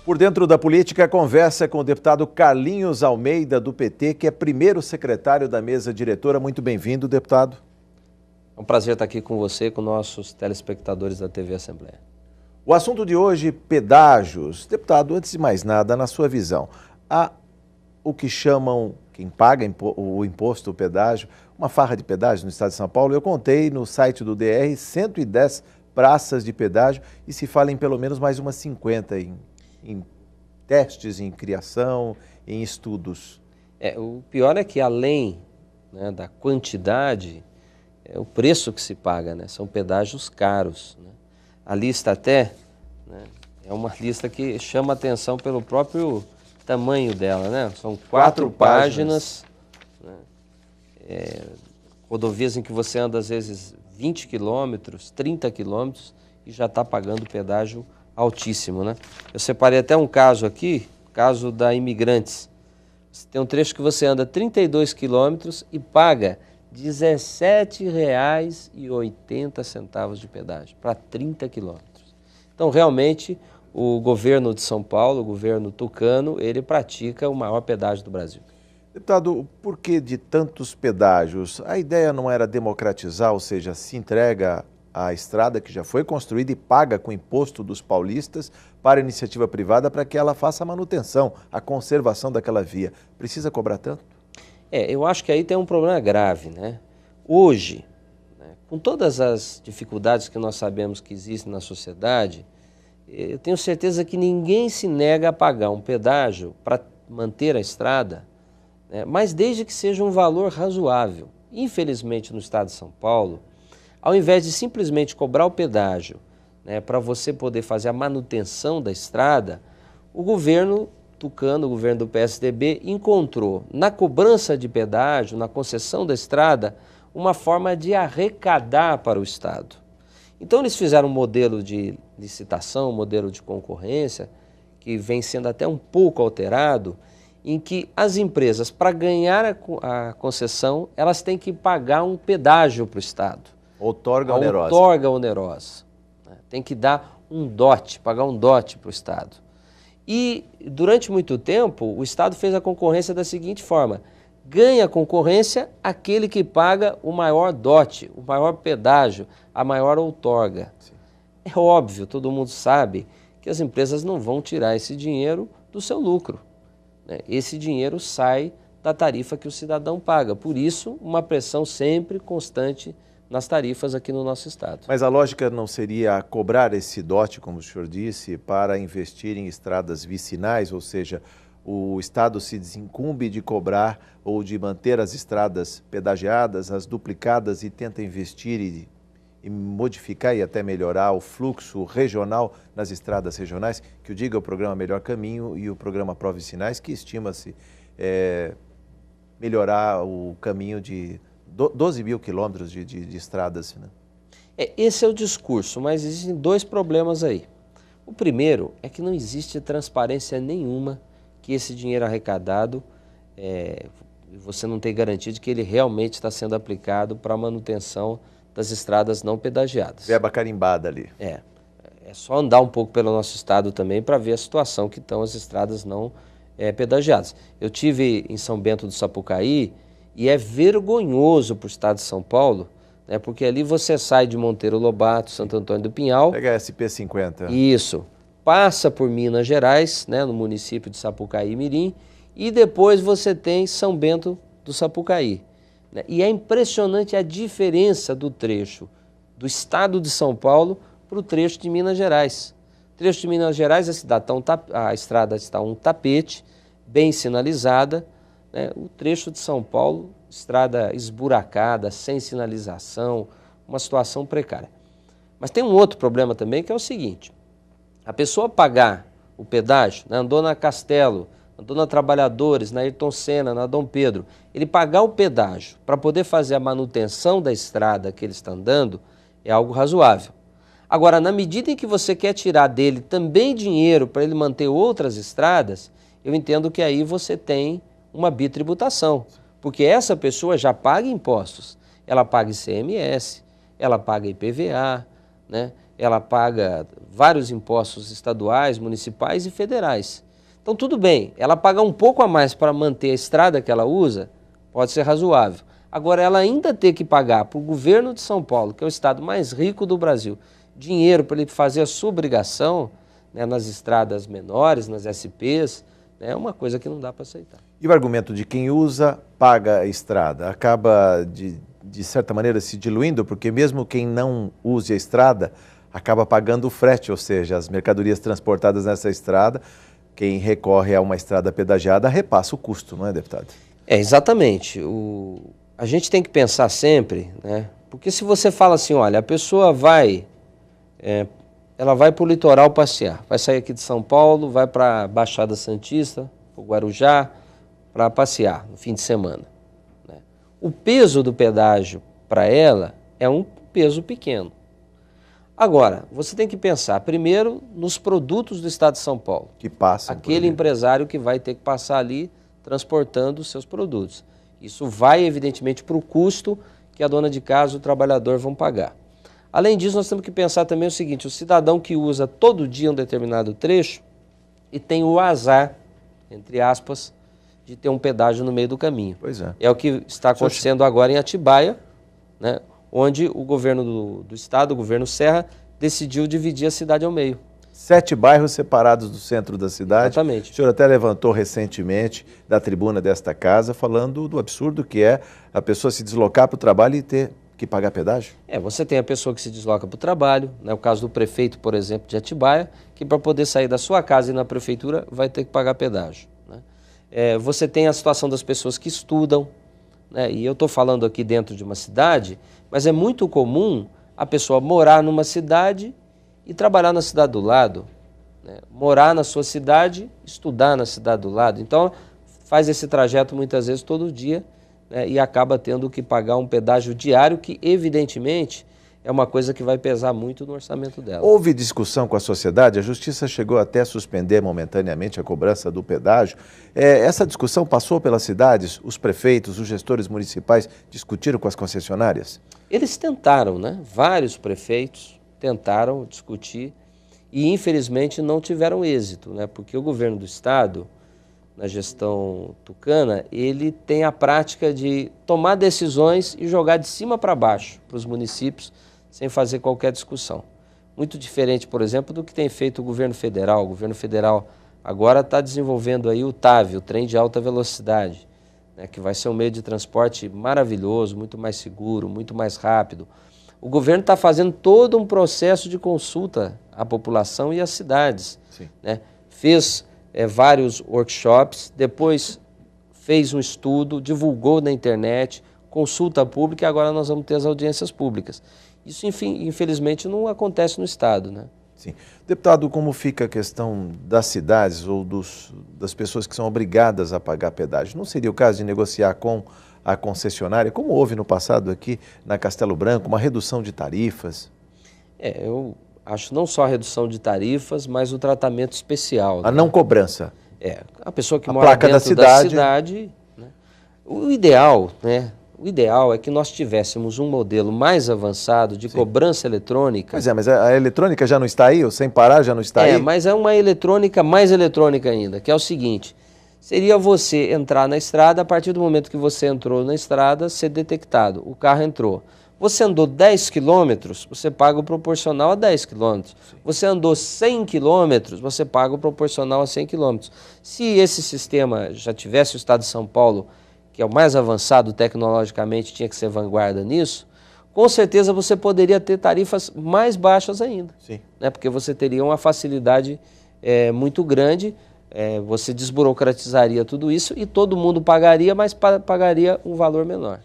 Por dentro da política, conversa com o deputado Carlinhos Almeida, do PT, que é primeiro secretário da mesa diretora. Muito bem-vindo, deputado. É um prazer estar aqui com você, com nossos telespectadores da TV Assembleia. O assunto de hoje, pedágios. Deputado, antes de mais nada, na sua visão, há o que chamam, quem paga o imposto, o pedágio, uma farra de pedágio no estado de São Paulo. Eu contei no site do DR 110 praças de pedágio e se fala em pelo menos mais umas 50 em testes, em criação, em estudos. O pior é que além, né, da quantidade, é o preço que se paga, né? São pedágios caros, né? A lista até, né, é uma lista que chama atenção pelo próprio tamanho dela, né? São quatro páginas, né? Rodovias em que você anda às vezes 20 quilômetros, 30 quilômetros e já está pagando pedágio altíssimo, né? Eu separei até um caso aqui, caso da Imigrantes. Tem um trecho que você anda 32 quilômetros e paga R$ 17,80 de pedágio para 30 quilômetros. Então, realmente, o governo de São Paulo, o governo tucano, ele pratica o maior pedágio do Brasil. Deputado, por que de tantos pedágios? A ideia não era democratizar, ou seja, se entrega a estrada que já foi construída e paga com imposto dos paulistas para a iniciativa privada para que ela faça a manutenção, a conservação daquela via. Precisa cobrar tanto? Eu acho que aí tem um problema grave, né? Hoje, né, com todas as dificuldades que nós sabemos que existem na sociedade, eu tenho certeza que ninguém se nega a pagar um pedágio para manter a estrada, né, mas desde que seja um valor razoável. Infelizmente, no estado de São Paulo, ao invés de simplesmente cobrar o pedágio, né, para você poder fazer a manutenção da estrada, o governo tucano, o governo do PSDB, encontrou na cobrança de pedágio, na concessão da estrada, uma forma de arrecadar para o Estado. Então eles fizeram um modelo de licitação, um modelo de concorrência, que vem sendo até um pouco alterado, em que as empresas, para ganhar a concessão, elas têm que pagar um pedágio para o Estado. Outorga onerosa. Outorga onerosa. Tem que dar um dote, pagar um dote para o Estado. E durante muito tempo o Estado fez a concorrência da seguinte forma: ganha a concorrência aquele que paga o maior dote, o maior pedágio, a maior outorga. Sim. É óbvio, todo mundo sabe que as empresas não vão tirar esse dinheiro do seu lucro, né? Esse dinheiro sai da tarifa que o cidadão paga, por isso uma pressão sempre constante nas tarifas aqui no nosso estado. Mas a lógica não seria cobrar esse dote, como o senhor disse, para investir em estradas vicinais, ou seja, o Estado se desincumbe de cobrar ou de manter as estradas pedagiadas, as duplicadas e tenta investir e modificar e até melhorar o fluxo regional nas estradas regionais, que o diga o programa Melhor Caminho e o programa Provicinais, que estima-se melhorar o caminho de 12 mil quilômetros de estradas. Né? Esse é o discurso, mas existem dois problemas aí. O primeiro é que não existe transparência nenhuma que esse dinheiro arrecadado, você não tem garantia de que ele realmente está sendo aplicado para a manutenção das estradas não pedagiadas. Verba carimbada ali. É só andar um pouco pelo nosso estado também para ver a situação que estão as estradas não pedagiadas. Eu tive em São Bento do Sapucaí, e é vergonhoso para o estado de São Paulo, né, porque ali você sai de Monteiro Lobato, Santo Antônio do Pinhal. Pega a SP-50. Isso. Passa por Minas Gerais, né, no município de Sapucaí e Mirim, e depois você tem São Bento do Sapucaí. Né? E é impressionante a diferença do trecho do estado de São Paulo para o trecho de Minas Gerais. O trecho de Minas Gerais, a estrada está um tapete, bem sinalizada. O trecho de São Paulo, estrada esburacada, sem sinalização, uma situação precária. Mas tem um outro problema também, que é o seguinte: a pessoa pagar o pedágio, né, andou na Castelo, andou na Trabalhadores, na Ayrton Senna, na Dom Pedro, ele pagar o pedágio para poder fazer a manutenção da estrada que ele está andando é algo razoável. Agora, na medida em que você quer tirar dele também dinheiro para ele manter outras estradas, eu entendo que aí você tem uma bitributação, porque essa pessoa já paga impostos, ela paga ICMS, ela paga IPVA, né? ela paga vários impostos estaduais, municipais e federais. Então tudo bem, ela pagar um pouco a mais para manter a estrada que ela usa, pode ser razoável. Agora, ela ainda ter que pagar para o governo de São Paulo, que é o estado mais rico do Brasil, dinheiro para ele fazer a sua obrigação, né, nas estradas menores, nas SPs, né, é uma coisa que não dá para aceitar. E o argumento de quem usa, paga a estrada, acaba de certa maneira se diluindo, porque mesmo quem não use a estrada, acaba pagando o frete, ou seja, as mercadorias transportadas nessa estrada, quem recorre a uma estrada pedagiada repassa o custo, não é, deputado? É, exatamente. A gente tem que pensar sempre, né? Porque se você fala assim, olha, a pessoa ela vai para o litoral passear, vai sair aqui de São Paulo, vai para a Baixada Santista, para o Guarujá, para passear no fim de semana, né? O peso do pedágio para ela é um peso pequeno. Agora, você tem que pensar primeiro nos produtos do estado de São Paulo. Que passam. Aquele empresário que vai ter que passar ali transportando os seus produtos. Isso vai, evidentemente, para o custo que a dona de casa e o trabalhador vão pagar. Além disso, nós temos que pensar também o seguinte, o cidadão que usa todo dia um determinado trecho e tem o azar, entre aspas, de ter um pedágio no meio do caminho. Pois é. É o que está acontecendo agora em Atibaia, né, onde o governo do estado, o governo Serra, decidiu dividir a cidade ao meio. 7 bairros separados do centro da cidade. Exatamente. O senhor até levantou recentemente da tribuna desta casa falando do absurdo que é a pessoa se deslocar para o trabalho e ter que pagar pedágio. Você tem a pessoa que se desloca para o trabalho, né, o caso do prefeito, por exemplo, de Atibaia, que para poder sair da sua casa e ir na prefeitura vai ter que pagar pedágio, né? Você tem a situação das pessoas que estudam, né, e eu estou falando aqui dentro de uma cidade, mas é muito comum a pessoa morar numa cidade e trabalhar na cidade do lado, né? Morar na sua cidade, estudar na cidade do lado. Então, faz esse trajeto muitas vezes todo dia, né? E acaba tendo que pagar um pedágio diário que, evidentemente, é uma coisa que vai pesar muito no orçamento dela. Houve discussão com a sociedade, a Justiça chegou até a suspender momentaneamente a cobrança do pedágio. Essa discussão passou pelas cidades, os prefeitos, os gestores municipais discutiram com as concessionárias? Eles tentaram, né? Vários prefeitos tentaram discutir e, infelizmente, não tiveram êxito, né? Porque o governo do estado, na gestão tucana, ele tem a prática de tomar decisões e jogar de cima para baixo para os municípios, sem fazer qualquer discussão. Muito diferente, por exemplo, do que tem feito o governo federal. O governo federal agora está desenvolvendo aí o TAV, o trem de alta velocidade, né? Que vai ser um meio de transporte maravilhoso, muito mais seguro, muito mais rápido. O governo está fazendo todo um processo de consulta à população e às cidades, né? Fez vários workshops, depois fez um estudo, divulgou na internet, consulta pública e agora nós vamos ter as audiências públicas. Isso, enfim, infelizmente, não acontece no estado, né? Sim. Deputado, como fica a questão das cidades ou das pessoas que são obrigadas a pagar pedágio? Não seria o caso de negociar com a concessionária, como houve no passado aqui na Castelo Branco, uma redução de tarifas? Eu acho não só a redução de tarifas, mas o tratamento especial. A não cobrança. A pessoa que mora dentro da cidade, né? O ideal, né? O ideal é que nós tivéssemos um modelo mais avançado de cobrança eletrônica. Pois é, mas a eletrônica já não está aí? O sem parar já não está aí? Mas é uma eletrônica mais eletrônica ainda, que é o seguinte, seria você entrar na estrada, a partir do momento que você entrou na estrada, ser detectado, o carro entrou. Você andou 10 quilômetros, você paga o proporcional a 10 quilômetros. Você andou 100 quilômetros, você paga o proporcional a 100 quilômetros. Se esse sistema já tivesse o estado de São Paulo, que é o mais avançado tecnologicamente, tinha que ser vanguarda nisso, com certeza você poderia ter tarifas mais baixas ainda. Sim. Né? Porque você teria uma facilidade muito grande, você desburocratizaria tudo isso e todo mundo pagaria, mas pagaria um valor menor.